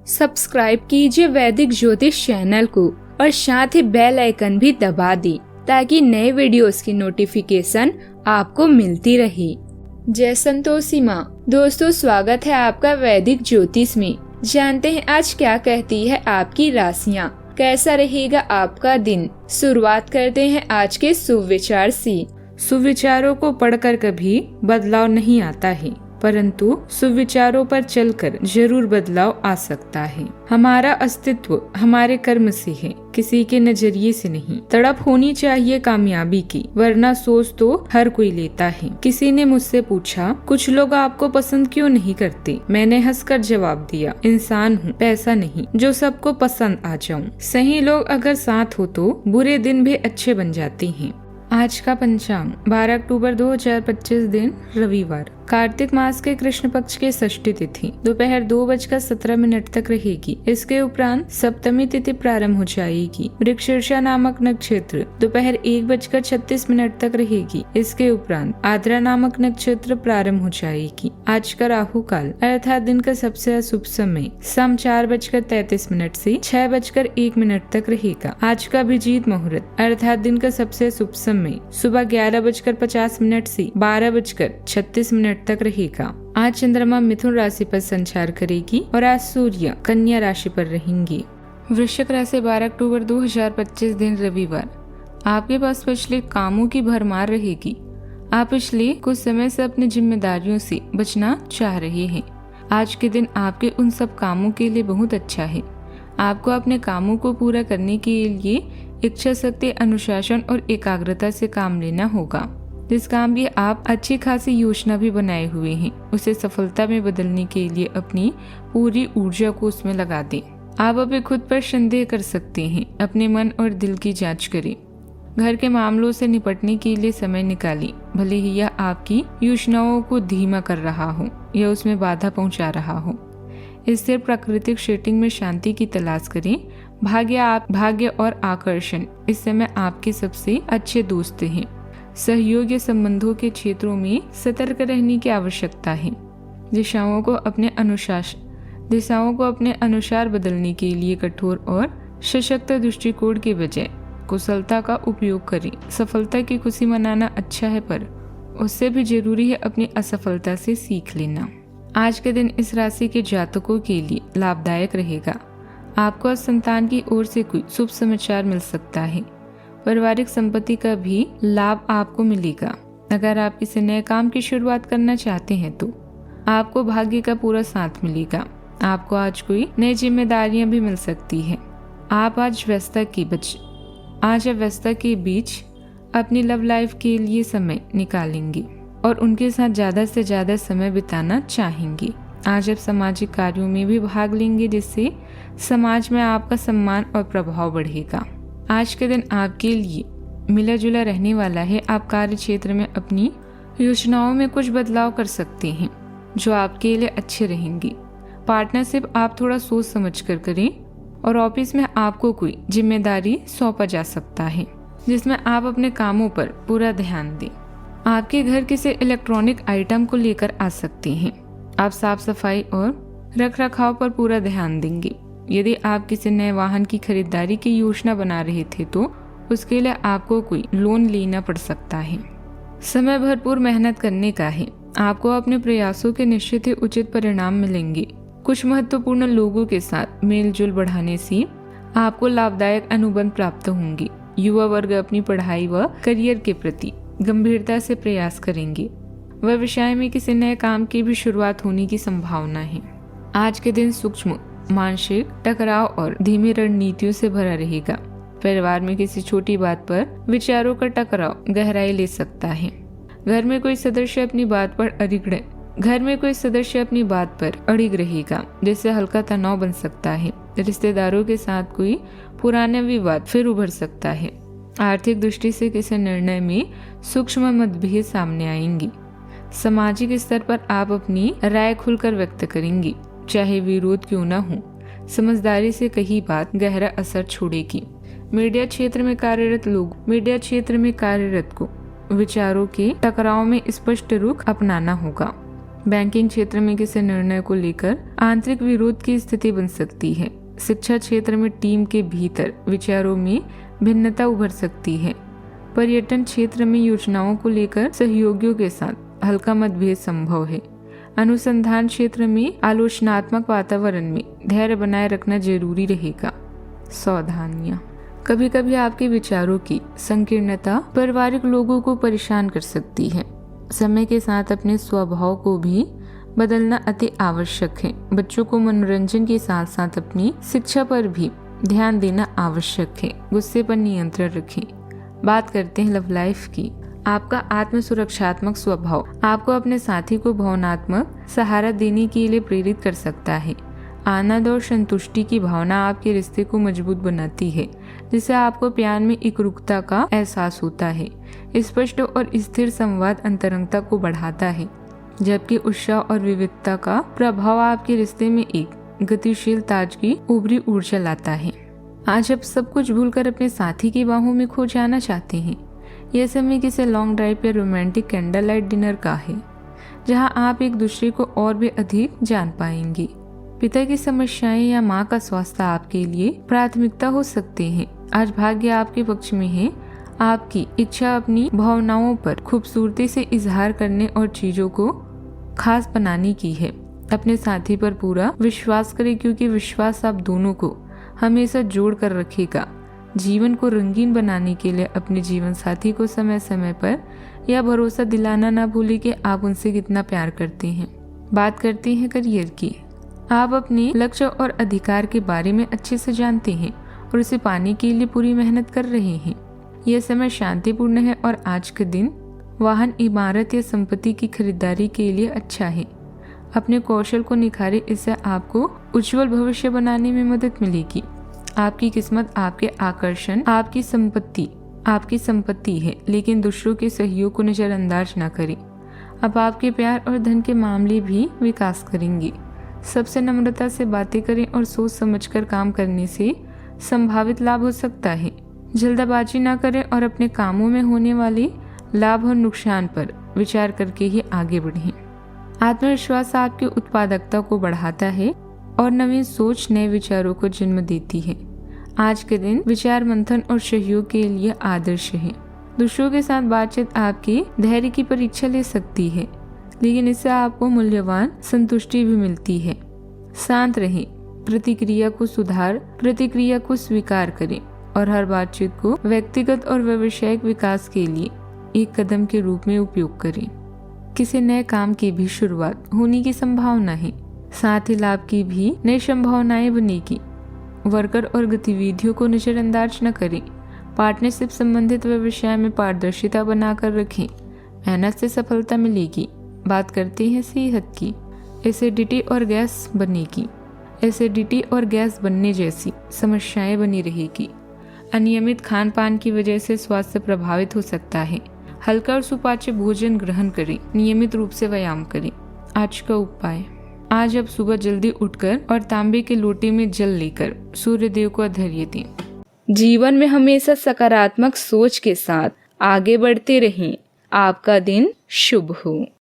Subscribe कीजिए वैदिक ज्योतिष चैनल को और साथ ही बेल आइकन भी दबा दी ताकि नए वीडियोस की नोटिफिकेशन आपको मिलती रहे। जय संतोषी माँ। दोस्तों, स्वागत है आपका वैदिक ज्योतिष में। जानते हैं आज क्या कहती है आपकी राशियाँ, कैसा रहेगा आपका दिन। शुरुआत करते हैं आज के शुभ विचार से। सुविचारों को पढ़कर कभी बदलाव नहीं आता है, परंतु सुविचारों पर चलकर जरूर बदलाव आ सकता है। हमारा अस्तित्व हमारे कर्म से है, किसी के नजरिए से नहीं। तड़प होनी चाहिए कामयाबी की, वरना सोच तो हर कोई लेता है। किसी ने मुझसे पूछा, कुछ लोग आपको पसंद क्यों नहीं करते? मैंने हंसकर जवाब दिया, इंसान हूँ, पैसा नहीं जो सबको पसंद आ जाऊं। सही लोग अगर साथ हो तो बुरे दिन भी अच्छे बन जाते हैं। आज का पंचांग 12 अक्टूबर 2025 दिन रविवार। कार्तिक मास के कृष्ण पक्ष के षष्ठी तिथि दोपहर 2:17 तक रहेगी। इसके उपरांत सप्तमी तिथि प्रारंभ हो जाएगी। मृगशीर्षा नामक नक्षत्र दोपहर 1:36 तक रहेगी। इसके उपरांत आद्रा नामक नक्षत्र प्रारंभ हो जाएगी। आज का राहु काल अर्थात दिन का सबसे अशुभ समय शाम 4:33 से 6:01 तक रहेगा। आज का अभिजीत मुहूर्त अर्थात दिन का सबसे शुभ समय सुबह 11:50 से 12:36 तक रहेगा। आज चंद्रमा मिथुन राशि पर संचार करेगी और आज सूर्य कन्या राशि पर रहेंगे। वृश्चिक राशि 12 अक्टूबर 2025 दिन रविवार। आपके पास पिछले कामों की भरमार रहेगी। आप पिछले कुछ समय से अपनी जिम्मेदारियों से बचना चाह रहे हैं। आज के दिन आपके उन सब कामों के लिए बहुत अच्छा है। आपको अपने कामों को पूरा करने के लिए इच्छा शक्ति, अनुशासन और एकाग्रता से काम लेना होगा। जिस काम की आप अच्छी खासी योजना भी बनाए हुए हैं, उसे सफलता में बदलने के लिए अपनी पूरी ऊर्जा को उसमें लगा दें। आप अभी खुद पर संदेह कर सकते हैं। अपने मन और दिल की जांच करें। घर के मामलों से निपटने के लिए समय निकालें। भले ही यह आपकी योजनाओं को धीमा कर रहा हो या उसमें बाधा पहुंचा रहा हो। स्थिर प्राकृतिक सेटिंग में शांति की तलाश करें। भाग्य और आकर्षण इस समय आपके सबसे अच्छे दोस्त हैं। सहयोगी संबंधों के क्षेत्रों में सतर्क रहने की आवश्यकता है। दिशाओं को अपने अनुसार बदलने के लिए कठोर और सशक्त दृष्टिकोण के बजाय कुशलता का उपयोग करें। सफलता की खुशी मनाना अच्छा है, पर उससे भी जरूरी है अपनी असफलता से सीख लेना। आज के दिन इस राशि के जातकों के लिए लाभदायक रहेगा। आपको संतान की ओर से कोई शुभ समाचार मिल सकता है। पारिवारिक संपत्ति का भी लाभ आपको मिलेगा। अगर आप किसी नए काम की शुरुआत करना चाहते हैं तो आपको भाग्य का पूरा साथ मिलेगा। आपको आज कोई नई जिम्मेदारियां भी मिल सकती है। आप आज व्यस्तता के बीच अपनी लव लाइफ के लिए समय निकालेंगे और उनके साथ ज्यादा से ज्यादा समय बिताना चाहेंगे। आज आप सामाजिक कार्यों में भी भाग लेंगे, जिससे समाज में आपका सम्मान और प्रभाव बढ़ेगा। आज के दिन आपके लिए मिला जुला रहने वाला है। आप कार्य क्षेत्र में अपनी योजनाओं में कुछ बदलाव कर सकते हैं जो आपके लिए अच्छे रहेंगे। पार्टनरशिप आप थोड़ा सोच समझ कर करें और ऑफिस में आपको कोई जिम्मेदारी सौंपा जा सकता है जिसमें आप अपने कामों पर पूरा ध्यान दें। आपके घर किसी इलेक्ट्रॉनिक आइटम को लेकर आ सकते हैं। आप साफ सफाई और रख रखाव पर पूरा ध्यान देंगे। यदि आप किसी नए वाहन की खरीदारी की योजना बना रहे थे तो उसके लिए आपको कोई लोन लेना पड़ सकता है। समय भरपूर मेहनत करने का है। आपको अपने प्रयासों के निश्चित ही उचित परिणाम मिलेंगे। कुछ महत्वपूर्ण लोगों के साथ मेल जोल बढ़ाने से आपको लाभदायक अनुबंध प्राप्त होंगे। युवा वर्ग अपनी पढ़ाई व करियर के प्रति गंभीरता से प्रयास करेंगे। व्यवसाय में किसी नए काम की भी शुरुआत होने की संभावना है। आज के दिन सूक्ष्म मानसिक टकराव और धीमी रणनीतियों से भरा रहेगा। परिवार में किसी छोटी बात पर विचारों का टकराव गहराई ले सकता है। घर में कोई सदस्य अपनी बात पर अड़िग रहेगा, जिससे हल्का तनाव बन सकता है। रिश्तेदारों के साथ कोई पुराना विवाद फिर उभर सकता है। आर्थिक दृष्टि से किसी निर्णय में सूक्ष्म मतभेद सामने आएंगे। सामाजिक स्तर पर आप अपनी राय खुलकर व्यक्त करेंगे, चाहे विरोध क्यों न हो। समझदारी से कही बात गहरा असर छोड़ेगी। मीडिया क्षेत्र में कार्यरत को विचारों के टकराव में स्पष्ट रुख अपनाना होगा। बैंकिंग क्षेत्र में किसी निर्णय को लेकर आंतरिक विरोध की स्थिति बन सकती है। शिक्षा क्षेत्र में टीम के भीतर विचारों में भिन्नता उभर सकती है। पर्यटन क्षेत्र में योजनाओं को लेकर सहयोगियों के साथ हल्का मतभेद संभव है। अनुसंधान क्षेत्र में आलोचनात्मक वातावरण में धैर्य बनाए रखना जरूरी रहेगा। सावधानियां, कभी कभी आपके विचारों की संकीर्णता पारिवारिक लोगों को परेशान कर सकती है। समय के साथ अपने स्वभाव को भी बदलना अति आवश्यक है। बच्चों को मनोरंजन के साथ साथ अपनी शिक्षा पर भी ध्यान देना आवश्यक है। गुस्से पर नियंत्रण रखें। बात करते हैं लव लाइफ की। आपका आत्म सुरक्षात्मक स्वभाव आपको अपने साथी को भावनात्मक सहारा देने के लिए प्रेरित कर सकता है। आनंद और संतुष्टि की भावना आपके रिश्ते को मजबूत बनाती है, जिससे आपको प्यार में एकरूपता का एहसास होता है। स्पष्ट और स्थिर संवाद अंतरंगता को बढ़ाता है, जबकि उत्साह और विविधता का प्रभाव आपके रिश्ते में एक गतिशील ताजगी उभरी ऊर्जा लाता है। आज आप सब कुछ भूलकर अपने साथी की बाहों में खो जाना चाहते हैं। यह समय किसी लॉन्ग ड्राइव या रोमांटिक कैंडल लाइट डिनर का है, जहां आप एक दूसरे को और भी अधिक जान पाएंगे। पिता की समस्याएं या माँ का स्वास्थ्य आपके लिए प्राथमिकता हो सकते हैं। आज भाग्य आपके पक्ष में है। आपकी इच्छा अपनी भावनाओं पर खूबसूरती से इजहार करने और चीजों को खास बनाने की है। अपने साथी पर पूरा विश्वास करें, क्योंकि विश्वास आप दोनों को हमेशा जोड़ कर रखेगा। जीवन को रंगीन बनाने के लिए अपने जीवन साथी को समय समय पर यह भरोसा दिलाना ना भूलें कि आप उनसे कितना प्यार करते हैं। बात करते हैं करियर की। आप अपने लक्ष्य और अधिकार के बारे में अच्छे से जानते हैं और उसे पाने के लिए पूरी मेहनत कर रहे हैं। यह समय शांतिपूर्ण है और आज के दिन वाहन, इमारत या संपत्ति की खरीदारी के लिए अच्छा है। अपने कौशल को निखारें, इससे आपको उज्जवल भविष्य बनाने में मदद मिलेगी। आपकी किस्मत, आपके आकर्षण, आपकी संपत्ति है, लेकिन दूसरों के सहयोग को नजरअंदाज न करें। अब आपके प्यार और धन के मामले भी विकास करेंगे। सबसे नम्रता से बातें करें और सोच समझकर काम करने से संभावित लाभ हो सकता है। जल्दबाजी ना करें और अपने कामों में होने वाले लाभ और नुकसान पर विचार करके ही आगे बढ़ें। आत्मविश्वास आपकी उत्पादकता को बढ़ाता है और नवीन सोच नए विचारों को जन्म देती है। आज के दिन विचार मंथन और सहयोग के लिए आदर्श है। दूसरों के साथ बातचीत आपके धैर्य की परीक्षा ले सकती है, लेकिन इससे आपको मूल्यवान संतुष्टि भी मिलती है। शांत रहें, प्रतिक्रिया को स्वीकार करें और हर बातचीत को व्यक्तिगत और व्यावसायिक विकास के लिए एक कदम के रूप में उपयोग करें। किसी नए काम की भी शुरुआत होने की संभावना है, साथ ही लाभ की भी नई संभावनाएं बनेगी। वर्कर और गतिविधियों को नजरअंदाज न करें। पार्टनरशिप संबंधित व्यवसाय में पारदर्शिता बनाकर रखें। मेहनत से सफलता मिलेगी। बात करते हैं सेहत की। एसिडिटी और गैस बनने जैसी समस्याएं बनी रहेगी। अनियमित खान पान की वजह से स्वास्थ्य प्रभावित हो सकता है। हल्का और सुपाच्य भोजन ग्रहण करें। नियमित रूप से व्यायाम करें। आज का उपाय, आज आप सुबह जल्दी उठकर और तांबे के लोटे में जल लेकर सूर्य देव को अर्घ्य दें। जीवन में हमेशा सकारात्मक सोच के साथ आगे बढ़ते रहें। आपका दिन शुभ हो।